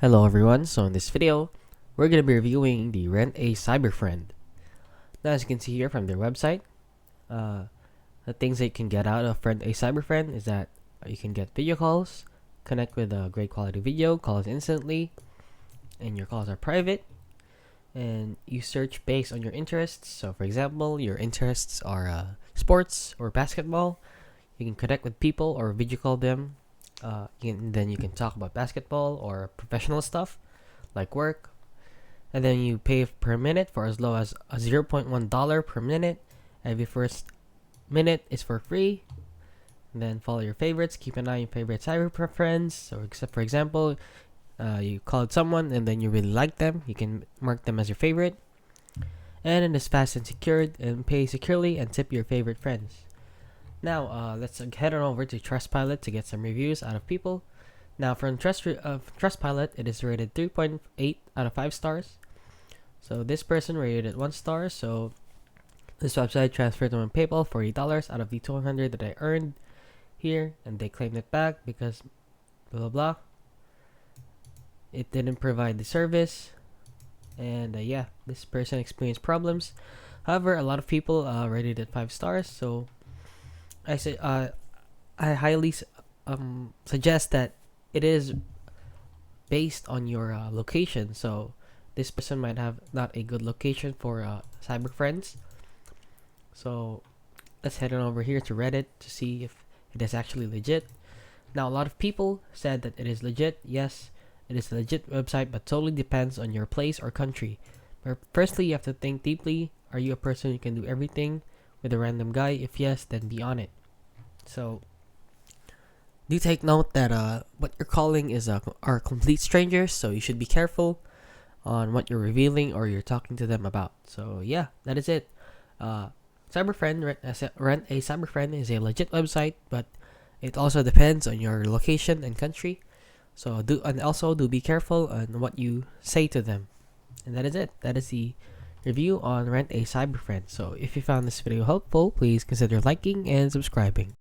Hello everyone, so in this video, we're going to be reviewing the Rent a Cyberfriend. Now as you can see here from their website, the things that you can get out of Rent a Cyberfriend is that you can get video calls, connect with a great quality video, calls instantly, and your calls are private, and you search based on your interests. So for example, your interests are sports or basketball, you can connect with people or video call them. Then you can talk about basketball or professional stuff like work, and then you pay per minute for as low as a $0.1 per minute. Every first minute is for free. And then follow your favorites. Keep an eye on your favorite cyber friends. So, except for example, you called someone and then you really like them, you can mark them as your favorite. And it is fast and secured, and pay securely and tip your favorite friends. Now, let's head on over to Trustpilot to get some reviews out of people. Now, from Trustpilot, it is rated 3.8 out of 5 stars. So, this person rated it 1 star. So, this website transferred to my PayPal $40 out of the $200 that I earned here, and they claimed it back because blah blah blah. It didn't provide the service, and yeah, this person experienced problems. However, a lot of people rated it 5 stars. So, I say I highly suggest that it is based on your location. So this person might have not a good location for cyber friends. So let's head on over here to Reddit to see if it is actually legit. Now, a lot of people said that it is legit. Yes, it is a legit website, but totally depends on your place or country. But firstly, you have to think deeply. Are you a person who can do everything with a random guy? If yes, then be on it. So do take note that what you're calling are complete strangers, so you should be careful on what you're revealing or you're talking to them about. So yeah, that is it. Cyberfriend Rent a Cyberfriend is a legit website, but it also depends on your location and country. So do be careful on what you say to them. And that is it. That is the review on Rent a Cyberfriend. So if you found this video helpful, please consider liking and subscribing.